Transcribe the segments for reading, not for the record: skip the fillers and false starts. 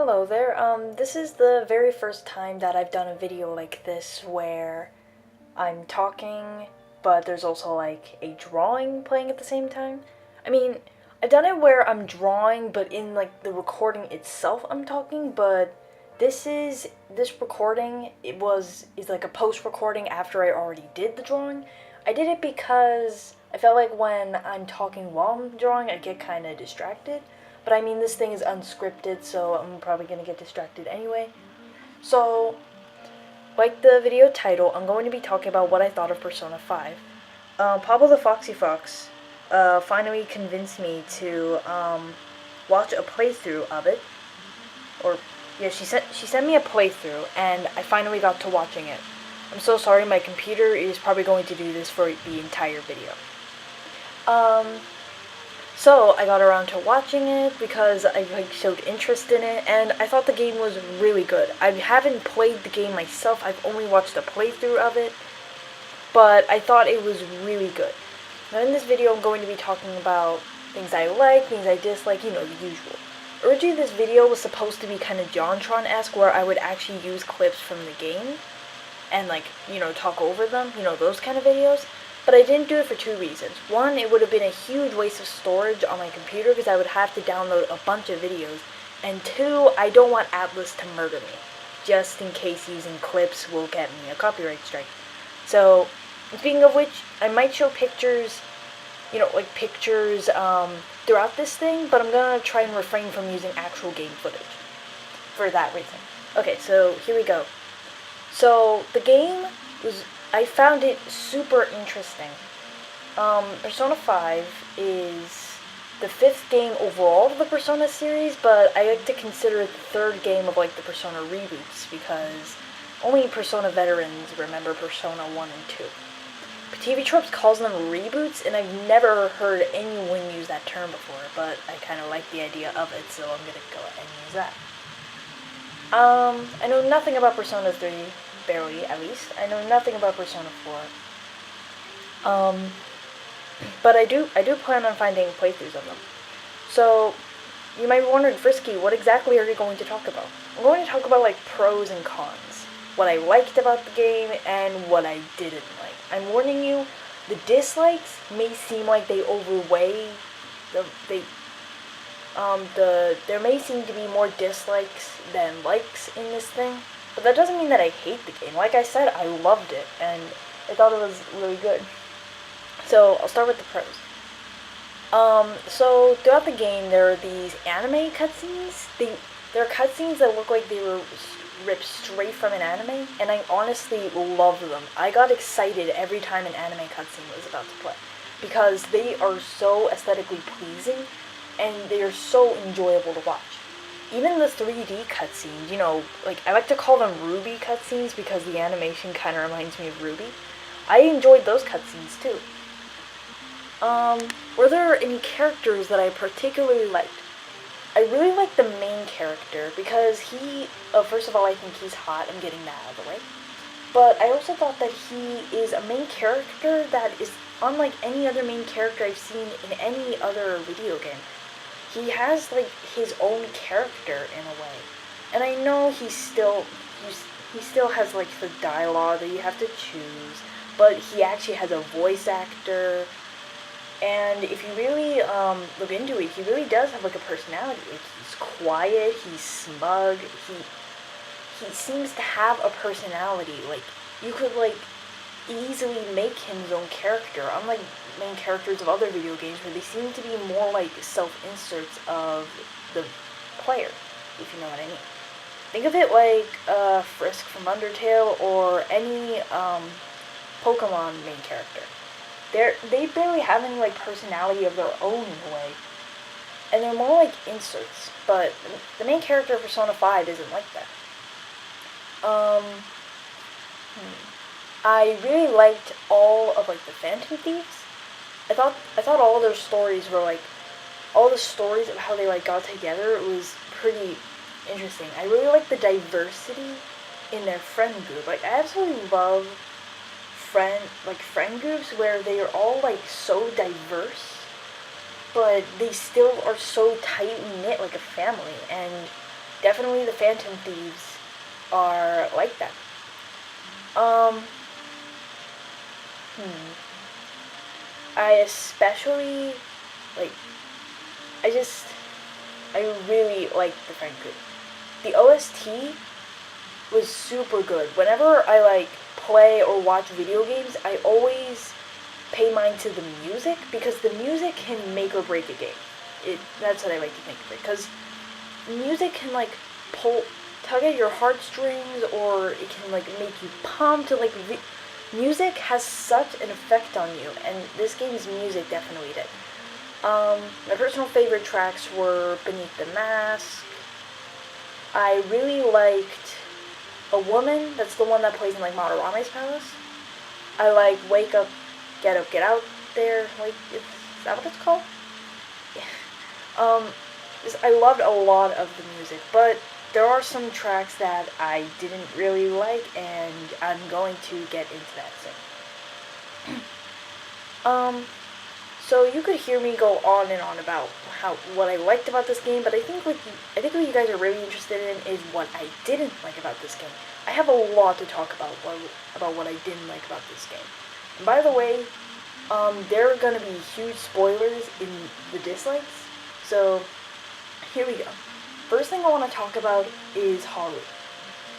Hello there. This is the very first time that I've done a video like this where I'm talking, but there's also like a drawing playing at the same time. I mean, I've done it where I'm drawing, but in like the recording itself I'm talking, but this recording is like a post recording after I already did the drawing. I did it because I felt like when I'm talking while I'm drawing, I get kind of distracted. But I mean, this thing is unscripted, so I'm probably gonna get distracted anyway. So, like the video title, I'm going to be talking about what I thought of Persona 5. Pablo the Foxy Fox finally convinced me to watch a playthrough of it. Or, yeah, she sent me a playthrough, and I finally got to watching it. I'm so sorry, my computer is probably going to do this for the entire video. So I got around to watching it because I showed interest in it, and I thought the game was really good. I haven't played the game myself, I've only watched a playthrough of it, but I thought it was really good. Now in this video I'm going to be talking about things I like, things I dislike, the usual. Originally this video was supposed to be kind of JonTron-esque, where I would actually use clips from the game and talk over them, those kind of videos. But I didn't do it for two reasons. One, it would have been a huge waste of storage on my computer because I would have to download a bunch of videos. And two, I don't want Atlas to murder me, just in case using clips will get me a copyright strike. So, speaking of which, I might show pictures, pictures throughout this thing, but I'm gonna try and refrain from using actual game footage for that reason. Okay, so here we go. So, the game I found it super interesting. Persona 5 is the 5th game overall of the Persona series, but I like to consider it the 3rd game of the Persona reboots, because only Persona veterans remember Persona 1 and 2. TV Tropes calls them reboots, and I've never heard anyone use that term before, but I kind of like the idea of it, so I'm gonna go ahead and use that. I know nothing about Persona 3. Barely, at least. I know nothing about Persona 4. But I do plan on finding playthroughs of them. So, you might be wondering, Frisky, what exactly are you going to talk about? I'm going to talk about, pros and cons. What I liked about the game, and what I didn't like. I'm warning you, the dislikes may seem like they overweigh there may seem to be more dislikes than likes in this thing. But that doesn't mean that I hate the game. Like I said, I loved it, and I thought it was really good. So, I'll start with the pros. So throughout the game, there are these anime cutscenes. There are cutscenes that look like they were ripped straight from an anime, and I honestly love them. I got excited every time an anime cutscene was about to play, because they are so aesthetically pleasing, and they are so enjoyable to watch. Even the 3D cutscenes, I like to call them Ruby cutscenes because the animation kind of reminds me of Ruby. I enjoyed those cutscenes too. Were there any characters that I particularly liked? I really like the main character because first of all, I think he's hot. I'm getting that out of the way. But I also thought that he is a main character that is unlike any other main character I've seen in any other video game. He has, his own character in a way. And I know he still has, the dialogue that you have to choose, but he actually has a voice actor. And if you really, look into it, he really does have, a personality. He's quiet, he's smug, he seems to have a personality. You could, easily make him his own character, unlike main characters of other video games where they seem to be more self-inserts of the player, if you know what I mean. Think of it like Frisk from Undertale or any Pokemon main character. They barely have any personality of their own in a way, and they're more inserts, but the main character of Persona 5 isn't like that. I really liked all of the Phantom Thieves. I thought all their stories were all the stories of how they got together was pretty interesting. I really like the diversity in their friend group. I absolutely love friend groups where they are all so diverse, but they still are so tight knit like a family. And definitely the Phantom Thieves are like that. Um, hmm. I especially like. I just. I really like the Frank Group. The OST was super good. Whenever I like play or watch video games, I always pay mind to the music because the music can make or break a game. That's what I like to think of it, because music can like tug at your heartstrings, or it can like make you pumped. Music has such an effect on you, and this game's music definitely did. My personal favorite tracks were Beneath the Mask. I really liked A Woman. That's the one that plays in like Madarame's Palace. I like Wake Up, Get Out there. Like, is that what it's called? Yeah. I loved a lot of the music, but there are some tracks that I didn't really like, and I'm going to get into that soon. So you could hear me go on and on about what I liked about this game, but I think what you guys are really interested in is what I didn't like about this game. I have a lot to talk about what I didn't like about this game. And by the way, there are gonna be huge spoilers in the dislikes, so here we go. First thing I want to talk about is Haru.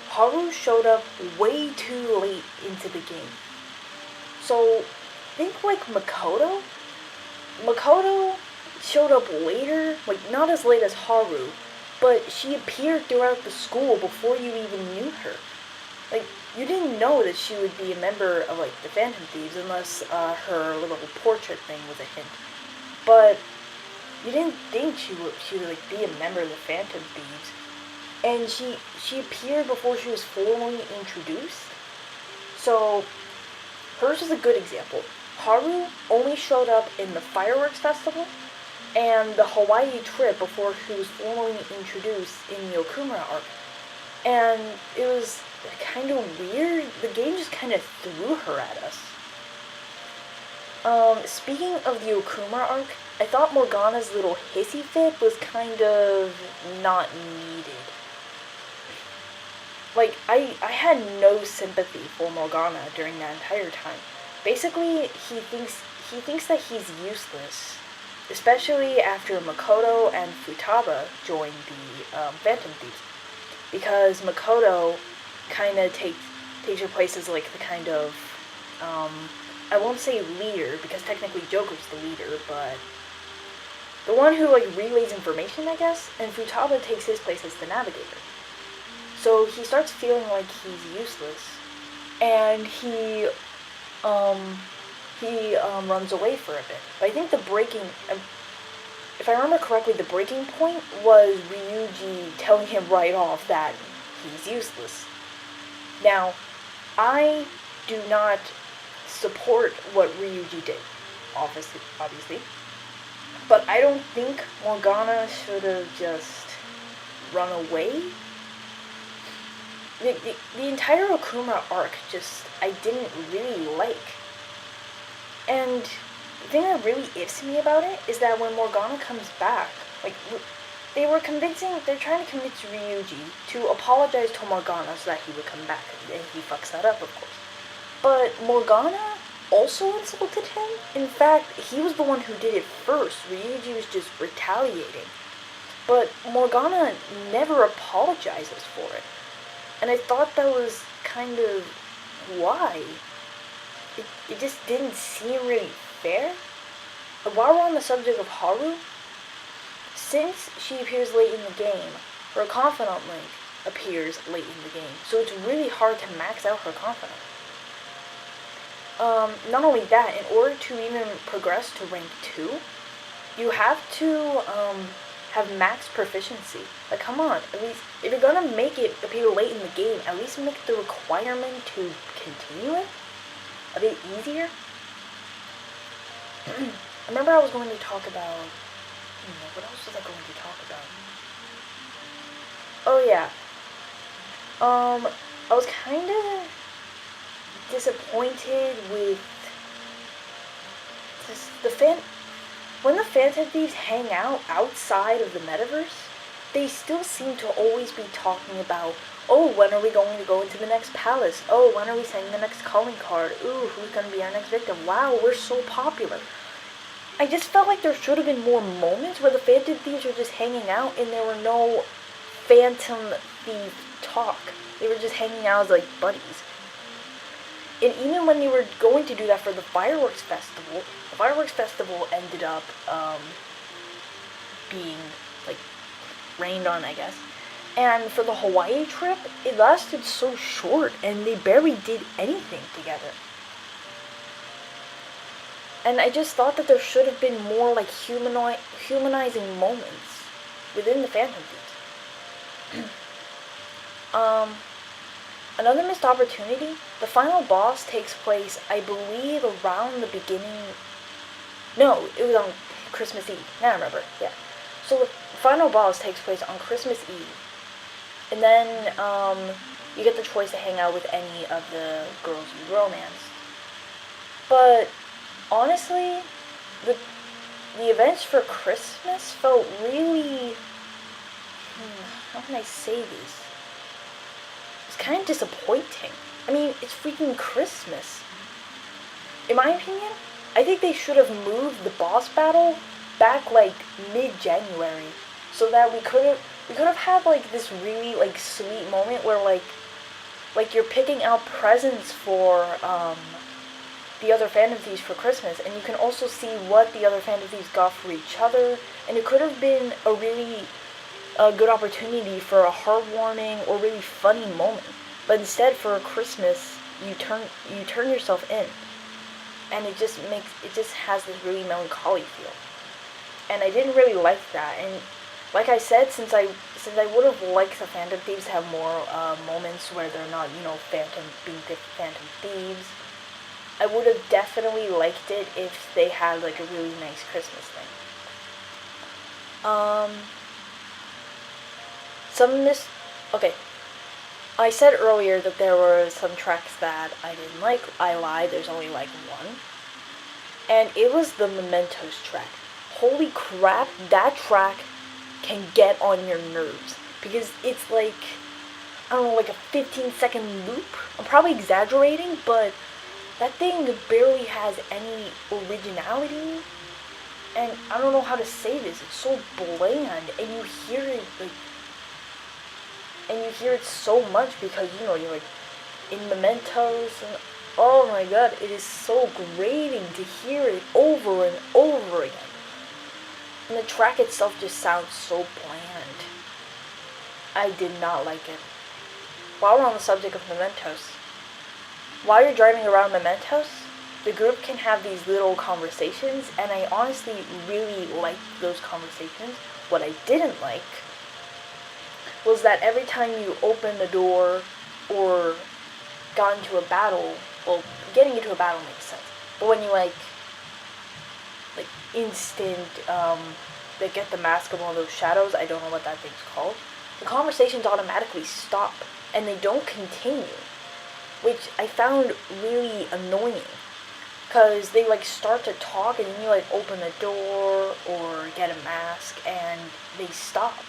Haru showed up way too late into the game. So think like Makoto. Makoto showed up later, like not as late as Haru, but she appeared throughout the school before you even knew her. Like, you didn't know that she would be a member of like the Phantom Thieves unless her little portrait thing was a hint. But you didn't think she would like be a member of the Phantom Thieves, and she appeared before she was formally introduced. So hers is a good example. Haru only showed up in the fireworks festival and the Hawaii trip before she was formally introduced in the Okumura arc. And it was kind of weird. The game just kind of threw her at us. Speaking of the Okumura arc, I thought Morgana's little hissy fit was kind of not needed. Like, I had no sympathy for Morgana during that entire time. Basically, he thinks that he's useless, especially after Makoto and Futaba joined the Phantom Thieves, because Makoto kind of takes her place as like the kind of I won't say leader, because technically Joker's the leader, but the one who like relays information, I guess, and Futaba takes his place as the navigator. So he starts feeling like he's useless, and he runs away for a bit. But I think if I remember correctly, the breaking point was Ryuji telling him right off that he's useless. Now, I do not support what Ryuji did, obviously. But I don't think Morgana should have just run away. The entire Okumura arc I didn't really like. And the thing that really ifs me about it is that when Morgana comes back, like, they're trying to convince Ryuji to apologize to Morgana so that he would come back, and he fucks that up, of course. But Morgana also insulted him. In fact, he was the one who did it first. Ryuji was just retaliating. But Morgana never apologizes for it. And I thought that was kind of why. It just didn't seem really fair. But while we're on the subject of Haru, since she appears late in the game, her Confidant Link appears late in the game. So it's really hard to max out her Confidant. Not only that, in order to even progress to rank 2, you have to have max proficiency. Like, come on, at least, if you're gonna make it appear late in the game, at least make the requirement to continue it a bit easier. I remember I was going to talk about, what else was I going to talk about? Oh yeah, I was kind of disappointed with when the Phantom Thieves hang out outside of the metaverse, they still seem to always be talking about, oh, when are we going to go into the next palace? Oh, when are we sending the next calling card? Ooh, who's going to be our next victim? Wow, we're so popular. I just felt like there should have been more moments where the Phantom Thieves were just hanging out and there were no Phantom Thief talk. They were just hanging out as, like, buddies. And even when they were going to do that for the Fireworks Festival ended up, being, like, rained on, I guess. And for the Hawaii trip, it lasted so short and they barely did anything together. And I just thought that there should have been more, like, humanizing moments within the Phantom Thieves. Another missed opportunity, the final boss takes place, I believe, around the beginning... No, it was on Christmas Eve. Now I remember, yeah. So the final boss takes place on Christmas Eve. And then, you get the choice to hang out with any of the girls you romanced. But... honestly, the events for Christmas felt really, how can I say this? It's kind of disappointing. I mean, it's freaking Christmas. In my opinion, I think they should have moved the boss battle back, like, mid-January, so that we could have had, like, this really, like, sweet moment where, like you're picking out presents for, the other Phantom Thieves for Christmas, and you can also see what the other Phantom Thieves got for each other, and it could have been a really good opportunity for a heartwarming or really funny moment. But instead, for Christmas, you turn yourself in, and it just has this really melancholy feel. And I didn't really like that. And like I said, since I would have liked the Phantom Thieves to have more moments where they're not, Phantom Thieves, I would have definitely liked it if they had, like, a really nice Christmas thing. Okay. I said earlier that there were some tracks that I didn't like. I lied, there's only, like, one. And it was the Mementos track. Holy crap, that track can get on your nerves. Because it's like, I don't know, like a 15-second loop. I'm probably exaggerating, but that thing barely has any originality, and I don't know how to say this, it's so bland, and you hear it, like, and you hear it so much because, you're, like, in Mementos, and, oh my god, it is so grating to hear it over and over again. And the track itself just sounds so bland. I did not like it. While we're on the subject of Mementos, while you're driving around Mementos, the group can have these little conversations, and I honestly really liked those conversations. What I didn't like was that every time you open the door or got into a battle, well, getting into a battle makes sense, but when you, like instant, they get the mask of one of those shadows, I don't know what that thing's called, the conversations automatically stop, and they don't continue. Which I found really annoying, because they, like, start to talk, and then you, like, open the door, or get a mask, and they stop.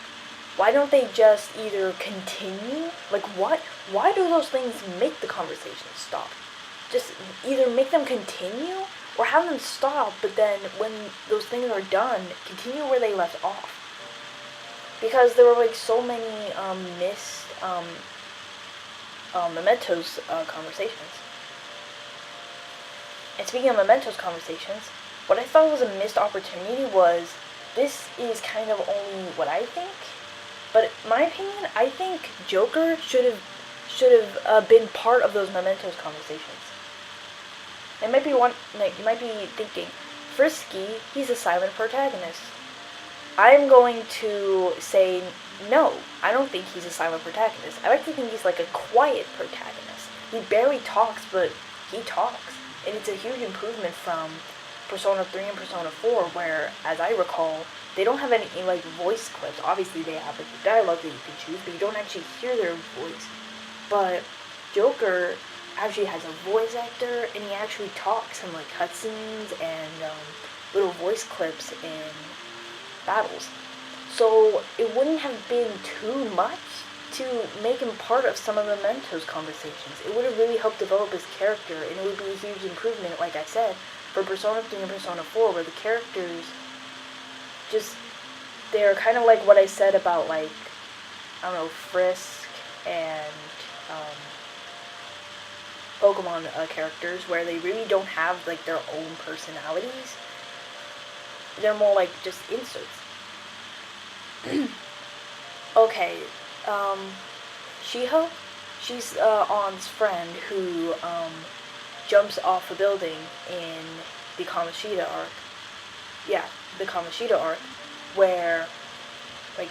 Why don't they just either continue? Like, what? Why do those things make the conversation stop? Just either make them continue, or have them stop, but then when those things are done, continue where they left off. Because there were, like, so many, missed, Mementos conversations. And speaking of Mementos conversations, what I thought was a missed opportunity was, this is kind of only what I think, but in my opinion, I think Joker should have been part of those Mementos conversations. You might be thinking, Frisky, he's a silent protagonist. I'm going to say no, I don't think he's a silent protagonist. I like to think he's like a quiet protagonist. He barely talks, but he talks. And it's a huge improvement from Persona 3 and Persona 4, where, as I recall, they don't have any, like, voice clips. Obviously, they have, like, the dialogue that you can choose, but you don't actually hear their voice. But Joker actually has a voice actor, and he actually talks in, like, cutscenes and little voice clips in battles. So it wouldn't have been too much to make him part of some of Memento's conversations. It would have really helped develop his character, and it would be a huge improvement, like I said, for Persona 3 and Persona 4, where the characters just, they're kind of like what I said about, like, I don't know, Frisk and Pokemon characters, where they really don't have, like, their own personalities. They're more like just inserts. Okay, Shiho, she's On's friend who jumps off a building in the Kamoshida arc. Yeah, the Kamoshida arc, where like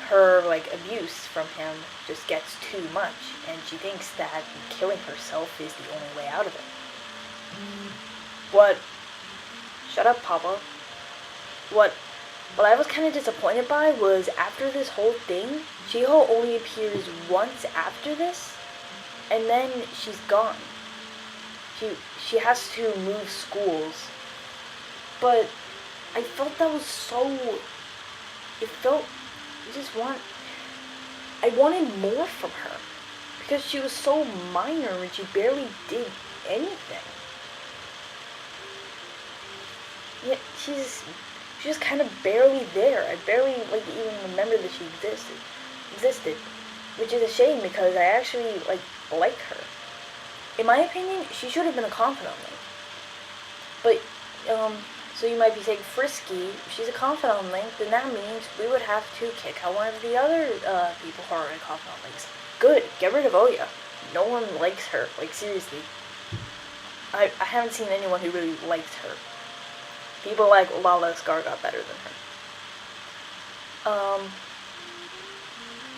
her like abuse from him just gets too much, and she thinks that killing herself is the only way out of it. What? Shut up, Papa. What I was kind of disappointed by was after this whole thing, Shiho only appears once after this, and then she's gone. She has to move schools, but I felt that was so. It felt. I wanted more from her because she was so minor and she barely did anything. Yet she's just kind of barely there. I barely like even remember that she existed, which is a shame because I actually like her. In my opinion, she should have been a confidant link. But so you might be saying Frisky, if she's a confidant link, then that means we would have to kick out one of the other people who are in confidant links. Good, get rid of Oya. No one likes her. Like seriously, I haven't seen anyone who really likes her. People like Lala Scar got better than her.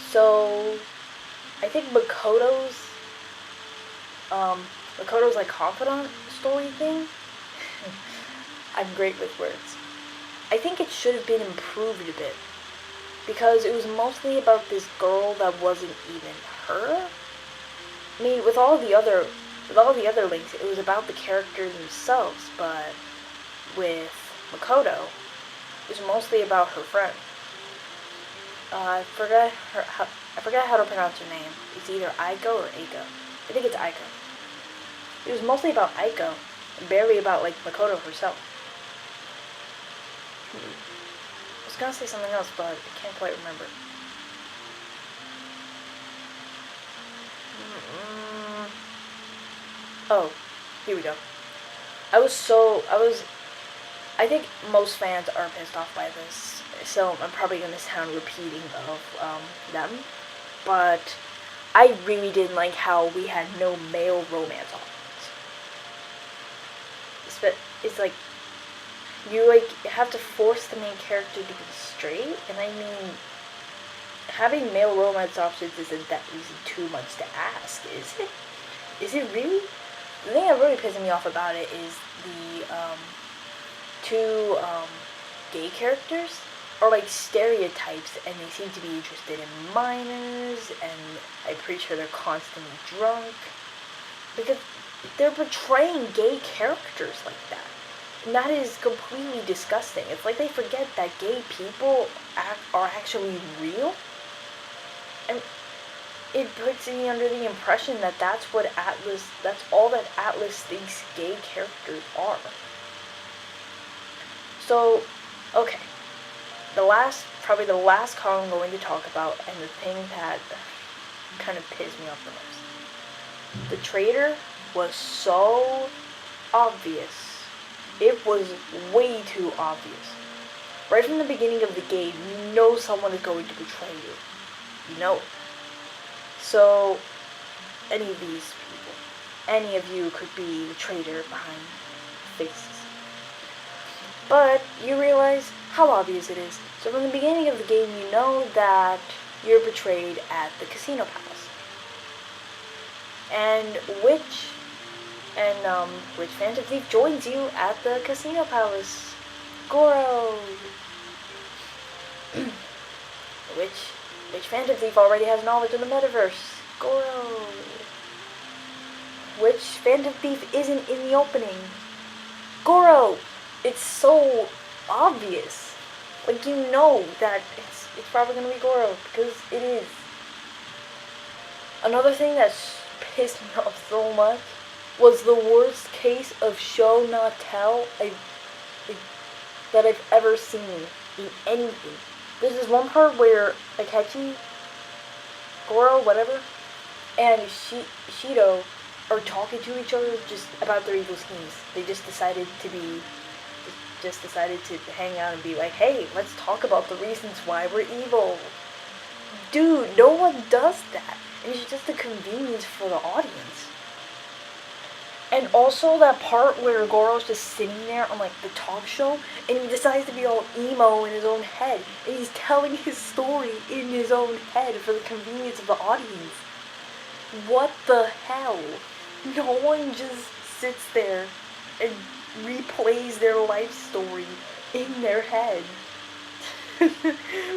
So I think Makoto's like confidant story thing. I'm great with words. I think it should have been improved a bit because it was mostly about this girl that wasn't even her. I mean, with all the other links, it was about the characters themselves, but with Makoto, it was mostly about her friend. I forgot how to pronounce her name. It's either Aiko or Aiko. I think it's Aiko. It was mostly about Aiko, and barely about like Makoto herself. I was gonna say something else, but I can't quite remember. Oh, here we go. I think most fans are pissed off by this, so I'm probably going to sound repeating of them, but I really didn't like how we had no male romance options. It's like, you have to force the main character to be straight, and I mean, having male romance options isn't too much to ask, is it? Is it really? The thing that really pisses me off about it is the two gay characters are like stereotypes, and they seem to be interested in minors, and I'm pretty sure they're constantly drunk because they're portraying gay characters like that, and that is completely disgusting. It's like they forget that gay people are actually real, and it puts me under the impression that that's all that Atlas thinks gay characters are. So, okay. Probably the last card I'm going to talk about, and the thing that kind of pissed me off the most. The traitor was so obvious. It was way too obvious. Right from the beginning of the game, you know someone is going to betray you. You know it. So, any of these people, any of you could be the traitor behind faces. But you realize how obvious it is. So from the beginning of the game, you know that you're betrayed at the Casino Palace. And which Phantom Thief joins you at the Casino Palace? Goro! Which Phantom Thief already has knowledge of the metaverse? Goro! Which Phantom Thief isn't in the opening? Goro! It's so obvious. Like, you know that it's probably gonna be Goro, because it is. Another thing that pissed me off so much was the worst case of show not tell that I've ever seen in anything. There's this one part where Akechi, Goro, whatever, and Shido are talking to each other just about their evil schemes. They just decided to hang out and be like, hey, let's talk about the reasons why we're evil. Dude, no one does that. And it's just a convenience for the audience. And also that part where Goro's just sitting there on like the talk show and he decides to be all emo in his own head. And he's telling his story in his own head for the convenience of the audience. What the hell? No one just sits there and replays their life story in their head.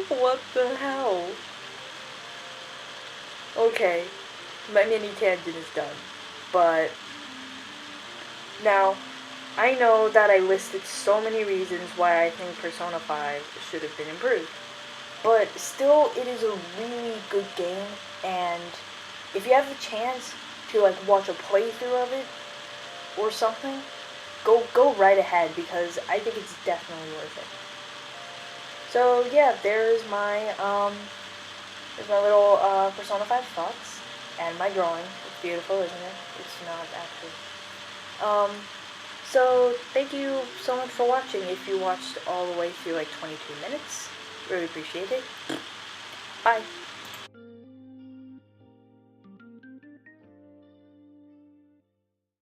What the hell? Okay, my mini tangent is done. But now, I know that I listed so many reasons why I think Persona 5 should have been improved. But still, it is a really good game, and if you have the chance to like watch a playthrough of it or something, go right ahead, because I think it's definitely worth it. So yeah, there's my little Persona 5 thoughts and my drawing. It's beautiful, isn't it? It's not actually. So thank you so much for watching. If you watched all the way through like 22 minutes, really appreciate it. Bye.